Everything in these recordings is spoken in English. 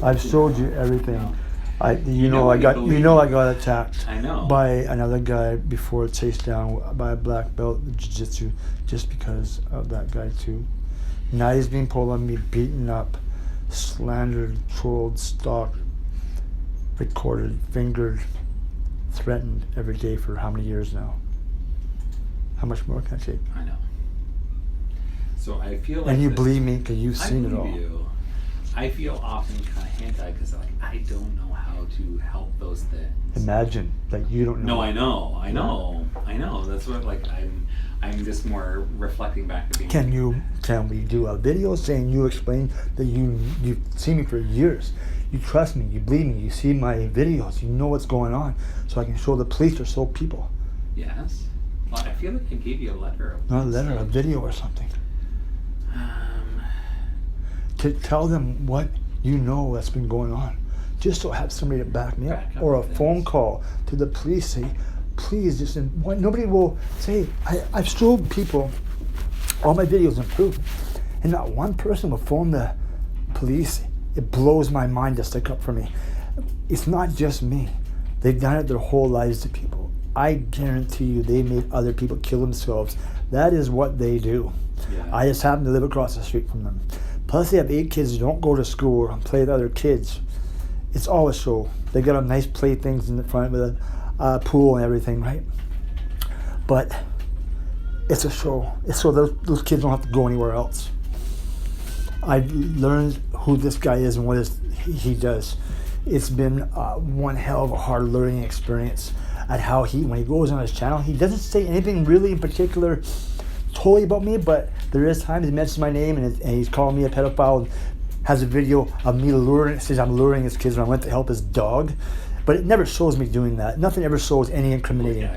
I've showed you everything. I got attacked I know. by another guy before, chased down by a black belt in jiu-jitsu, just because of that guy too. Now he's being pulled on me, beaten up, slandered, trolled, stalked, recorded, fingered, threatened every day for how many years now? How much more can I take? I know. So I feel like. And you believe me because you've seen it all. You. I feel often kind of hand-tied because I don't know how to help those things. Imagine that you don't know. No, I know. That's what I'm just more reflecting back to being. Can we do a video saying you explain that you've seen me for years? You trust me, you believe me, you see my videos, you know what's going on, so I can show the police or show people. Yes. Well, I feel like I gave you a letter. Not a letter, a video or something. To tell them what you know that's been going on, just to have somebody to back me up, or a phone call to the police. Say, please, just nobody will say. I've showed people all my videos and proof, and not one person will phone the police. It blows my mind to stick up for me. It's not just me. They've done it their whole lives to people. I guarantee you, they made other people kill themselves. That is what they do. Yeah. I just happen to live across the street from them. Plus, they have 8 kids who don't go to school and play with other kids. It's all a show. They got a nice playthings in the front with a pool and everything, right? But it's a show. It's so those kids don't have to go anywhere else. I've learned who this guy is and what he does. It's been one hell of a hard learning experience at how when he goes on his channel, he doesn't say anything really in particular totally about me, but there is times he mentions my name and he's calling me a pedophile and has a video of me luring, says I'm luring his kids when I went to help his dog, but it never shows me doing that. Nothing ever shows any incriminating.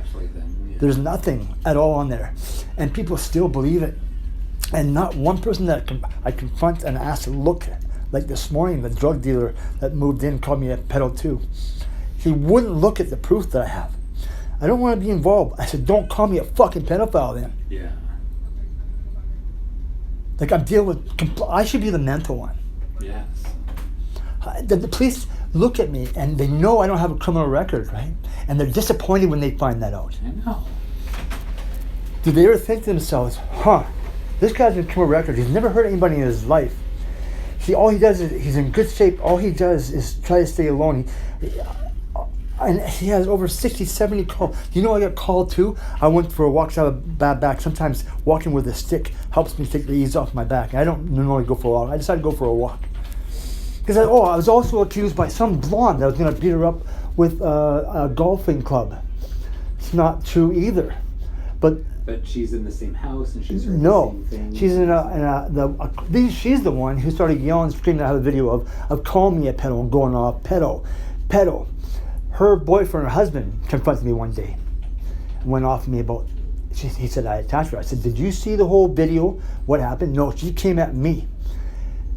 There's nothing at all on there, and people still believe it. And not one person that I confront and ask to look at. Like this morning, the drug dealer that moved in called me a pedo too. He wouldn't look at the proof that I have. I don't want to be involved. I said, don't call me a fucking pedophile then. Yeah. Like I'm dealing with, I should be the mental one. Yes. The police look at me and they know I don't have a criminal record, right? And they're disappointed when they find that out. I know. Do they ever think to themselves, this guy's a criminal record. He's never hurt anybody in his life. All he does is, he's in good shape. All he does is try to stay alone. And he has over 60, 70 calls. You know I got called too? I went for a walk, I have a bad back. Sometimes walking with a stick helps me take the ease off my back. I don't normally go for a walk. I decided to go for a walk. Because I was also accused by some blonde that was going to beat her up with a golfing club. It's not true either. But she's in the same house and she's no, the same thing. She's she's the one who started yelling, screaming. I have a video of calling me a pedo and going off pedo. Her boyfriend or husband confronted me one day and went off me about. He said I attacked her. I said, did you see the whole video? What happened? No, she came at me.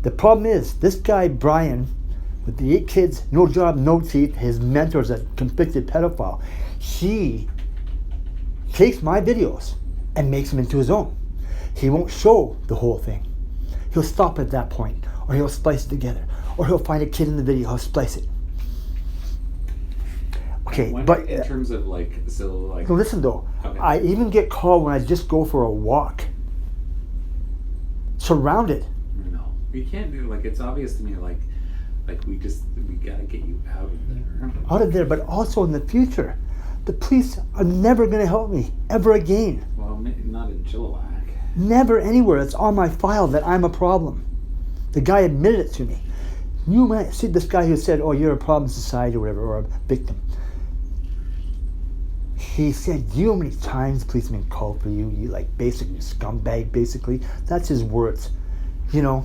The problem is this guy Brian, with the 8 kids, no job, no teeth. His mentor's a convicted pedophile. He takes my videos and makes them into his own. He won't show the whole thing. He'll stop at that point, or he'll splice it together, or he'll find a kid in the video, he'll splice it. Okay, but in terms of so listen though, okay. I even get called when I just go for a walk. Surrounded. No, we can't do it's obvious to me we gotta get you out of there. Out of there, but also in the future. The police are never going to help me ever again. Well, not in Chilliwack. Never anywhere. It's on my file that I'm a problem. The guy admitted it to me. You might see this guy who said, "Oh, you're a problem in society," or whatever, or a victim. He said, "Do you know how many times policemen called for you? You basically scumbag." Basically, that's his words. You know.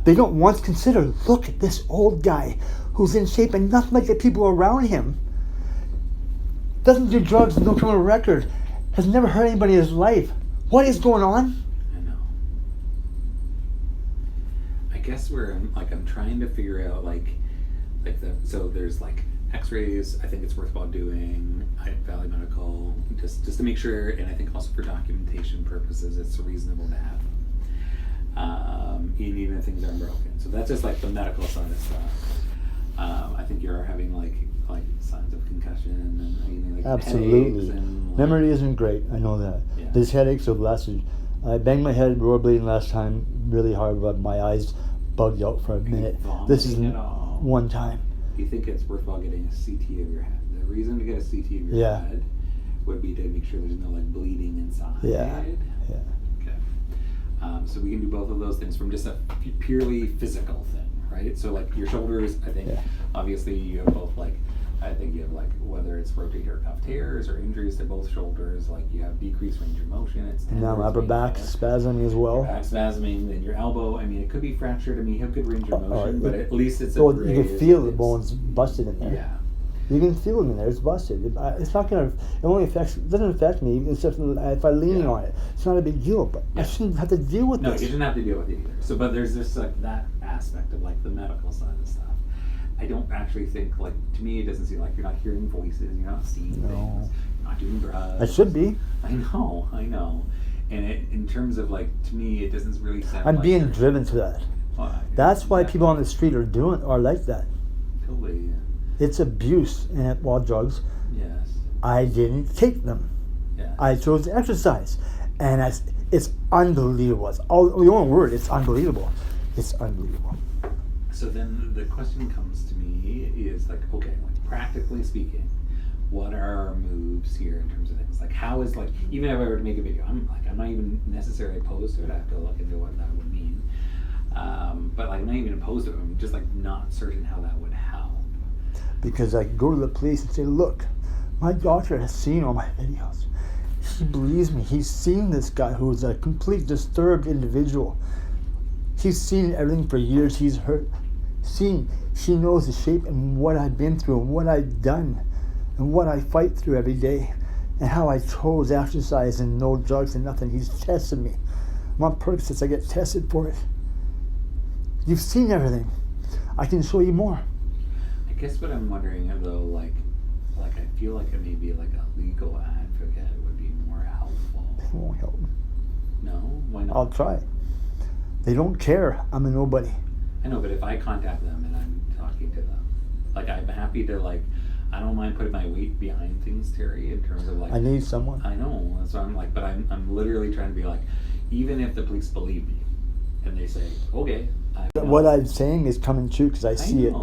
They don't once consider. Look at this old guy who's in shape and nothing like the people around him. Doesn't do drugs, no criminal record, has never hurt anybody in his life. What is going on? I know. I guess I'm trying to figure out so there's X-rays. I think it's worthwhile doing at Valley Medical just to make sure, and I think also for documentation purposes, it's reasonable to even if things aren't broken. So that's just like the medical side of stuff. I think you're having like signs of concussion and like Absolutely. headaches and like, Memory isn't great. I know that. Yeah. These headaches have lasted. I banged my head rollerblading last time really hard, but my eyes bugged out for a minute. This is vomiting at all? one time. Do you think it's worthwhile getting a CT of your head? The reason to get a CT of your Yeah. head would be to make sure there's no like bleeding inside. Yeah. Okay. So we can do both of those things from just a purely physical thing, right? So like your shoulders, I think, Yeah. obviously you have both like, I think you have like, whether it's rotator cuff tears or injuries to both shoulders, like you have decreased range of motion. It's And now my tendons upper being back developed. spasming as Your well. back spasming, then your elbow. I mean, it could be fractured. I mean, you have good range of motion, but at least it's a Well, you can raised- feel the it's- bones busted in there. Yeah. You can feel it in there. It's busted. It's not gonna. It only affects. It doesn't affect me. It's just if I lean Yeah. on it. It's not a big deal. But I Yeah. shouldn't have to deal with No, this. you shouldn't have to deal with it either. So, but there's this like that aspect of like the medical side of stuff. I don't actually think like to me it doesn't seem like you're not hearing voices, you're not seeing No. things, you're not doing drugs. I should be. I know. And in terms of like to me, it doesn't really sound. I'm like being you're- driven to that. Well, That's why exactly. people on the street are like that. Totally. It's abuse and drugs. Yes. I didn't take them. Yeah. I chose to exercise, and it's unbelievable. It's all the only word. It's unbelievable. It's unbelievable. So then the question comes to me is like, okay, like practically speaking, what are our moves here in terms of things? Like how is like, even if I were to make a video, I'm not even necessarily opposed to it. I have to look into what that would mean. But like I'm not even opposed to it. I'm just like not certain how that would help. Because I go to the police and say, look, my doctor has seen all my videos. He believes me. He's seen this guy who's a complete disturbed individual. He's seen everything for years. He's he knows the shape and what I've been through and what I've done and what I fight through every day and how I chose exercise and no drugs and nothing. He's tested me. I'm on Percocets. I get tested for it. You've seen everything. I can show you more. I guess what I'm wondering though, like I feel like it may be like a legal advocate would be more helpful. It won't help. No? Why not? I'll try. They don't care. I'm a nobody. I know, but if I contact them and I'm talking to them, like I'm happy to like, I don't mind putting my weight behind things, Terry, in terms of like. I need someone. I know, so I'm like, but I'm literally trying to be like, even if the police believe me, and they say, okay. What I'm saying is coming true because I see it.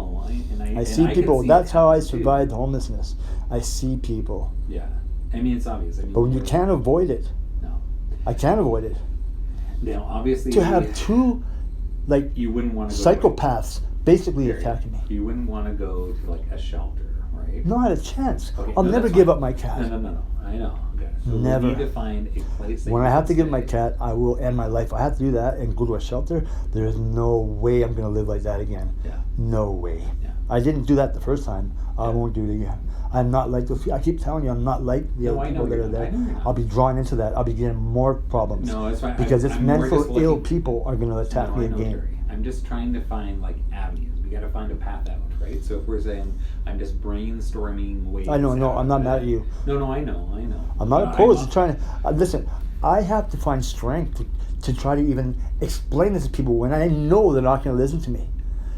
I see people. That's how I survived homelessness. I see people. Yeah, I mean it's obvious. I mean, But when you can't avoid it, No. I can't avoid it. Now, obviously. To have two, like, You wouldn't want to go. psychopaths basically Terry, attacking me. You wouldn't want to go to like a shelter, right? Not a chance. Okay, I'll no, never that's give fine. up my cat. No. I know. Okay. So Never. we need to find a place. That When you I have can to give my stay. cat, I will end my life. I have to do that and go to a shelter. There is no way I'm going to live like that again. Yeah. No way. Yeah. I didn't do that the first time. I Yeah. won't do it again. I'm not like those. I keep telling you, I'm not like the No, other I know people that you're are not. there. I know you're not. I'll be drawn into that. I'll be getting more problems. No, that's fine. Because it's I'm more mental just ill looking- people are going to attack No, me I know, again. Terry. I'm just trying to find like avenues. We got to find a path out, right? So if we're saying I'm just brainstorming ways. I know, no, out I'm of not it. mad at you. No, I know. I'm not But opposed to trying to. Listen, I have to find strength to try to even explain this to people when I know they're not going to listen to me.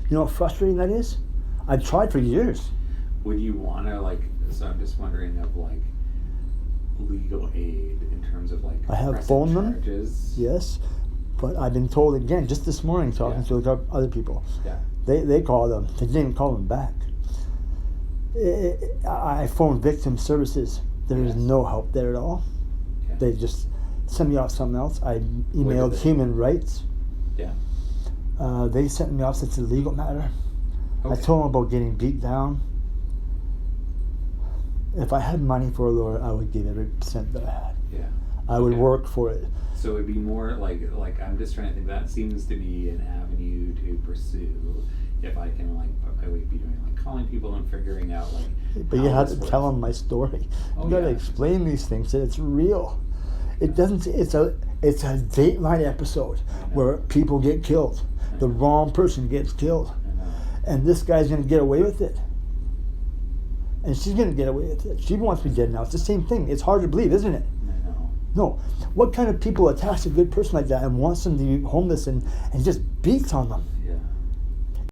You know how frustrating that is? I've tried for years. Would you want to like? So I'm just wondering of like legal aid in terms of like. I have pressing phoned them. charges. Yes, but I've been told again, just this morning, talking Yeah. to a couple other people. Yeah. They call them. They didn't call them back. I phoned victim services. There is Yes. no help there at all. Yeah. They just send me off something else. I did emailed they- Human Rights. Yeah. They sent me off. It's a legal matter. I Okay. told them about getting beat down. If I had money for a lawyer, I would give every cent that I had. Yeah. I would Okay. work for it. So it'd be more like I'm just trying to think. That seems to be an avenue to pursue. If I can like, I would be doing like calling people and figuring out like. But you how have this to tell works. them my story. Oh, You got to yeah. explain these things that it's real. It doesn't. It's a Dateline episode I know. where people get killed. I The know. wrong person gets killed, I know. and this guy's gonna get away with it. And she's gonna get away with it. She wants me dead now. It's the same thing. It's hard to believe, isn't it? I know. No. What kind of people attacks a good person like that and wants them to be homeless and just beats on them?